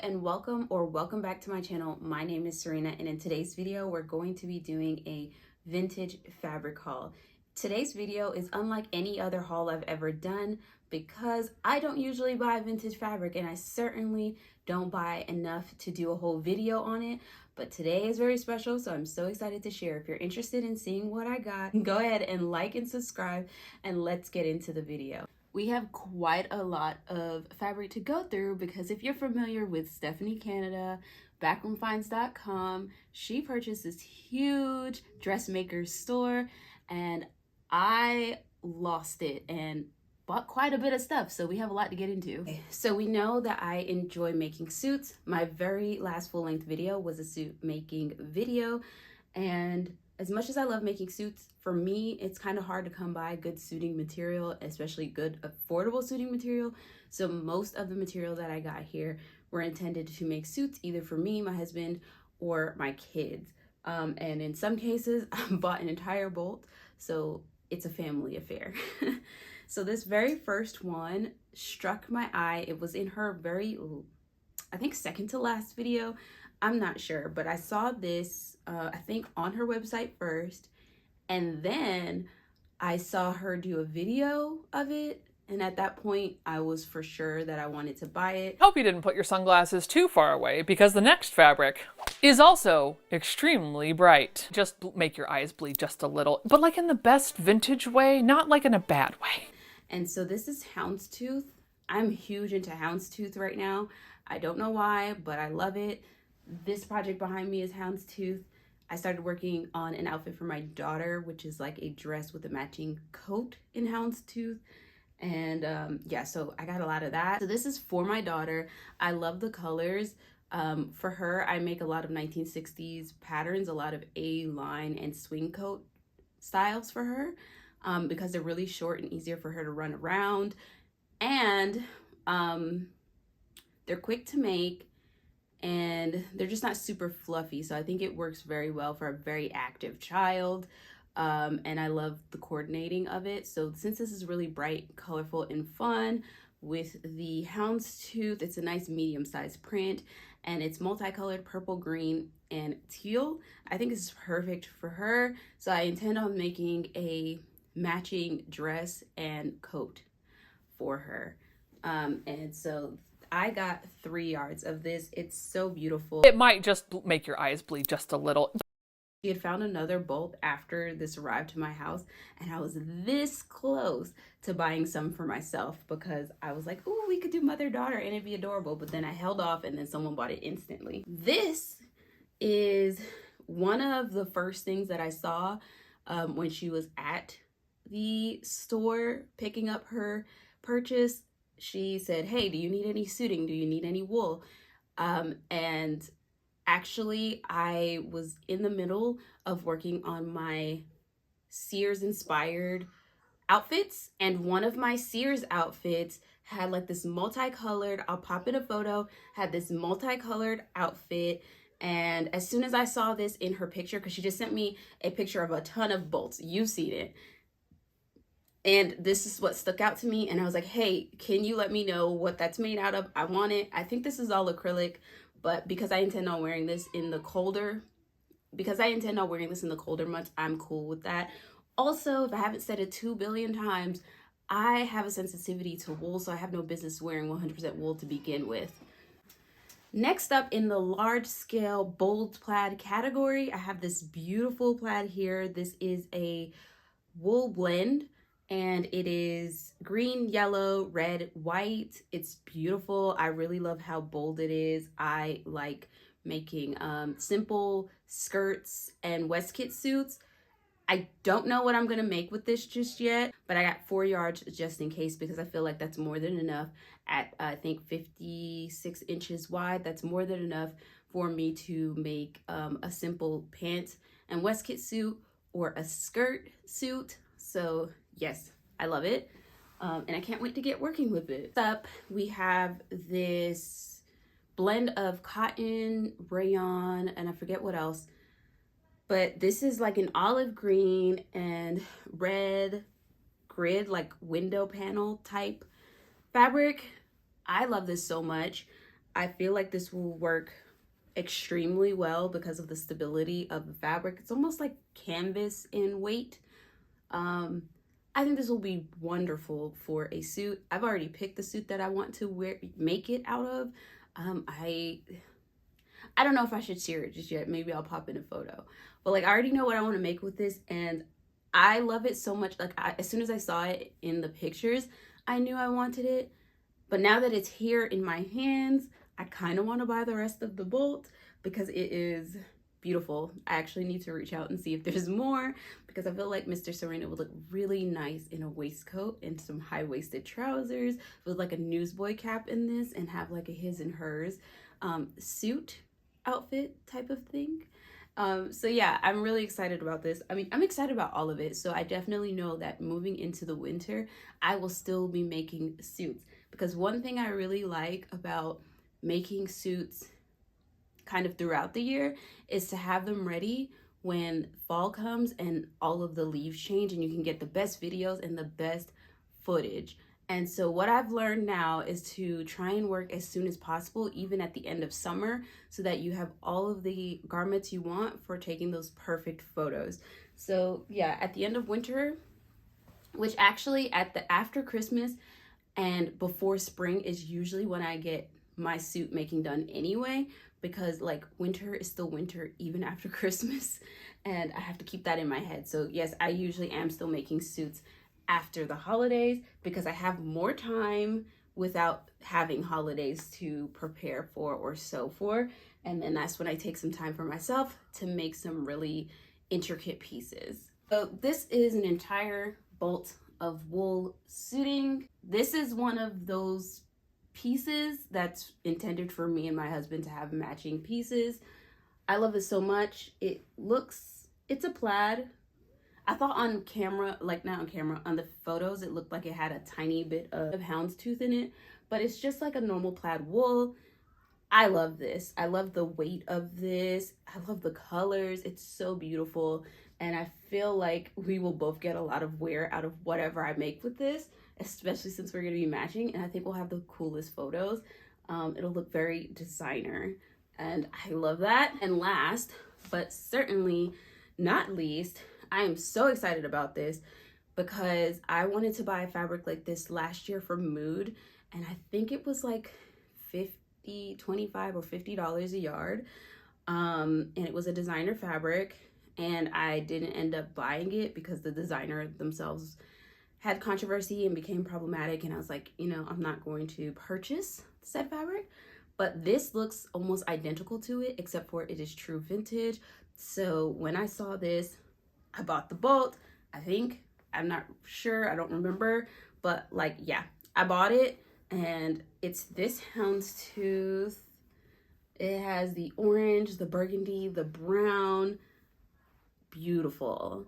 and welcome back to my channel. My name is SewRena, and in today's video we're going to be doing a vintage fabric haul. Today's video is unlike any other haul I've ever done because I don't usually buy vintage fabric, and I certainly don't buy enough to do a whole video on it. But today is very special, so I'm so excited to share. If you're interested in seeing what I got, go ahead and like and subscribe, and let's get into the video. We have quite a lot of fabric to go through because if you're familiar with Stephanie Canada, backroomfinds.com, she purchased this huge dressmaker store and I lost it and bought quite a bit of stuff, so we have a lot to get into. So we know that I enjoy making suits. My very last full-length video was a suit making video, and as much as I love making suits, for me, it's kind of hard to come by good suiting material, especially good affordable suiting material. So most of the material that I got here were intended to make suits either for me, my husband, or my kids. And in some cases, I bought an entire bolt, so it's a family affair. So this very first one struck my eye. It was in her very, I think, second to last video. I'm not sure, but I saw this, I think on her website first, and then I saw her do a video of it. And at that point, I was for sure that I wanted to buy it. Hope you didn't put your sunglasses too far away because the next fabric is also extremely bright. Just make your eyes bleed just a little, but like in the best vintage way, not like in a bad way. And so this is houndstooth. I'm huge into houndstooth right now. I don't know why, but I love it. This project behind me is houndstooth. I started working on an outfit for my daughter, which is like a dress with a matching coat in houndstooth. And yeah, so I got a lot of that. So this is for my daughter. I love the colors. For her, I make a lot of 1960s patterns, a lot of A-line and swing coat styles for her because they're really short and easier for her to run around. And they're quick to make, and they're just not super fluffy, so I think it works very well for a very active child. And I love the coordinating of it. So since this is really bright, colorful, and fun with the houndstooth, it's a nice medium-sized print, and it's multicolored purple, green, and teal. I think it's perfect for her, so I intend on making a matching dress and coat for her. And so I got 3 yards of this. It's so beautiful. It might just make your eyes bleed just a little. She had found another bolt after this arrived to my house, and I was this close to buying some for myself because I was like, oh, we could do mother-daughter and it'd be adorable, but then I held off and then someone bought it instantly. This is one of the first things that I saw when she was at the store picking up her purchase. She said, hey, do you need any suiting? Do you need any wool? And actually, I was in the middle of working on my Sears inspired outfits, and one of my Sears outfits had like this multicolored, I'll pop in a photo, had this multicolored outfit. And as soon as I saw this in her picture, because she just sent me a picture of a ton of bolts, you've seen it. And this is what stuck out to me, and I was like, hey, can you let me know what that's made out of? I want it. I think this is all acrylic, but because I intend on wearing this in the colder months, I'm cool with that. Also, if I haven't said it 2 billion times, I have a sensitivity to wool, so I have no business wearing 100% wool to begin with. Next up in the large scale bold plaid category, I have this beautiful plaid here. This is a wool blend, and it is green, yellow, red, white. It's beautiful. I really love how bold it is. I like making simple skirts and waistcoat suits. I don't know what I'm gonna make with this just yet, but I got 4 yards just in case because I feel like that's more than enough. At I think 56 inches wide, that's more than enough for me to make a simple pants and waistcoat suit or a skirt suit. So yes, I love it. And I can't wait to get working with it. Next up, we have this blend of cotton, rayon, and I forget what else. But this is like an olive green and red grid, like window panel type fabric. I love this so much. I feel like this will work extremely well because of the stability of the fabric. It's almost like canvas in weight. I think this will be wonderful for a suit. I've already picked the suit that I want to make it out of. I don't know if I should share it just yet. Maybe I'll pop in a photo. But like, I already know what I want to make with this, and I love it so much. Like, as soon as I saw it in the pictures, I knew I wanted it. But now that it's here in my hands, I kind of want to buy the rest of the bolt because it is beautiful. I actually need to reach out and see if there's more, because I feel like Mr. SewRena would look really nice in a waistcoat and some high-waisted trousers with like a newsboy cap in this, and have like a his and hers suit outfit type of thing. So yeah, I'm really excited about this. I mean, I'm excited about all of it. So I definitely know that moving into the winter, I will still be making suits, because one thing I really like about making suits kind of throughout the year is to have them ready when fall comes and all of the leaves change, and you can get the best videos and the best footage. And so what I've learned now is to try and work as soon as possible, even at the end of summer, so that you have all of the garments you want for taking those perfect photos. So yeah, at the end of winter, which actually after Christmas and before spring is usually when I get my suit making done anyway, because like winter is still winter even after Christmas, and I have to keep that in my head. So yes, I usually am still making suits after the holidays because I have more time without having holidays to prepare for or sew for. And then that's when I take some time for myself to make some really intricate pieces. So this is an entire bolt of wool suiting. This is one of those pieces that's intended for me and my husband to have matching pieces. I love it so much. It's a plaid. I thought on camera, like not on camera, on the photos, it looked like it had a tiny bit of houndstooth in it, but it's just like a normal plaid wool. I love this. I love the weight of this. I love the colors. It's so beautiful. And I feel like we will both get a lot of wear out of whatever I make with this, especially since we're going to be matching. And I think we'll have the coolest photos. It'll look very designer. And I love that. And last, but certainly not least, I am so excited about this because I wanted to buy a fabric like this last year from Mood, and I think it was like $25 or $50 a yard. And it was a designer fabric, and I didn't end up buying it because the designer themselves had controversy and became problematic, and I was like, you know, I'm not going to purchase said fabric. But this looks almost identical to it, except for it is true vintage. So when I saw this, I bought the bolt. I'm not sure, I don't remember, but like, yeah, I bought it, and it's this houndstooth. It has the orange, the burgundy, the brown. Beautiful.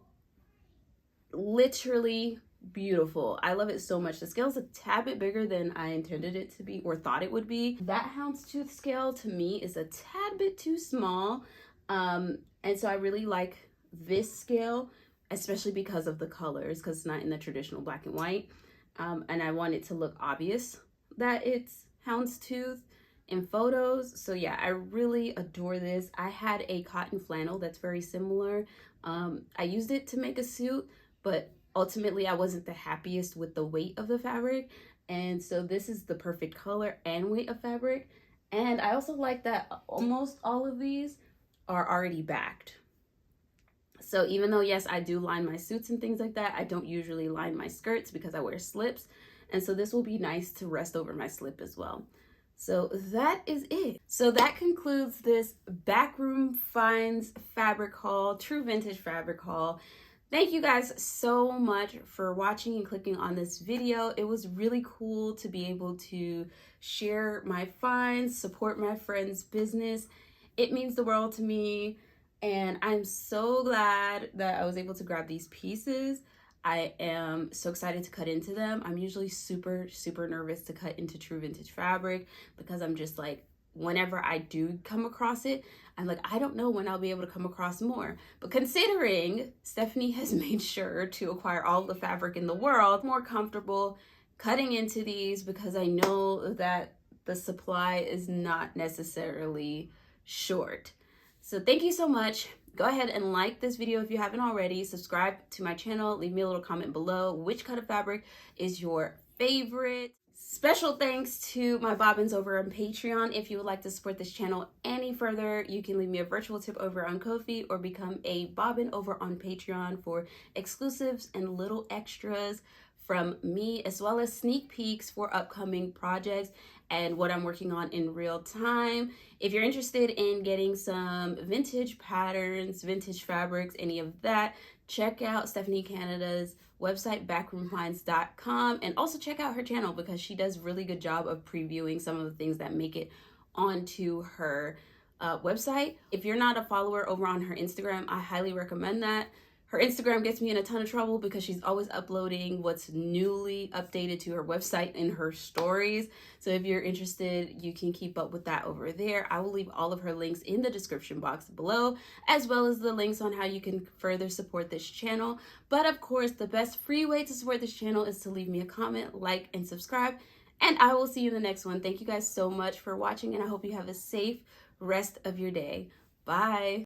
Literally beautiful. I love it so much. The scale's a tad bit bigger than I intended it to be or thought it would be. That houndstooth scale to me is a tad bit too small. And so I really like this scale, especially because of the colors, because it's not in the traditional black and white. And I want it to look obvious that it's houndstooth in photos. So yeah, I really adore this. I had a cotton flannel that's very similar. I used it to make a suit, but ultimately I wasn't the happiest with the weight of the fabric. And so this is the perfect color and weight of fabric. And I also like that almost all of these are already backed. So even though, yes, I do line my suits and things like that, I don't usually line my skirts because I wear slips. And so this will be nice to rest over my slip as well. So that is it. So that concludes this Backroom Finds fabric haul, true vintage fabric haul. Thank you guys so much for watching and clicking on this video. It was really cool to be able to share my finds, support my friend's business. It means the world to me. And I'm so glad that I was able to grab these pieces. I am so excited to cut into them. I'm usually super, super nervous to cut into true vintage fabric because I'm just like, whenever I do come across it, I'm like, I don't know when I'll be able to come across more. But considering Stephanie has made sure to acquire all the fabric in the world, I'm more comfortable cutting into these because I know that the supply is not necessarily short. So thank you so much. Go ahead and like this video if you haven't already. Subscribe to my channel. Leave me a little comment below. Which cut of fabric is your favorite? Special thanks to my bobbins over on Patreon. If you would like to support this channel any further, you can leave me a virtual tip over on Ko-fi or become a bobbin over on Patreon for exclusives and little extras from me, as well as sneak peeks for upcoming projects and what I'm working on in real time. If you're interested in getting some vintage patterns, vintage fabrics, any of that, check out Stephanie Canada's website, backroomfinds.com, and also check out her channel because she does a really good job of previewing some of the things that make it onto her website. If you're not a follower over on her Instagram, I highly recommend that. Her Instagram gets me in a ton of trouble because she's always uploading what's newly updated to her website in her stories. So if you're interested, you can keep up with that over there. I will leave all of her links in the description box below, as well as the links on how you can further support this channel. But of course, the best free way to support this channel is to leave me a comment, like, and subscribe. And I will see you in the next one. Thank you guys so much for watching, and I hope you have a safe rest of your day. Bye.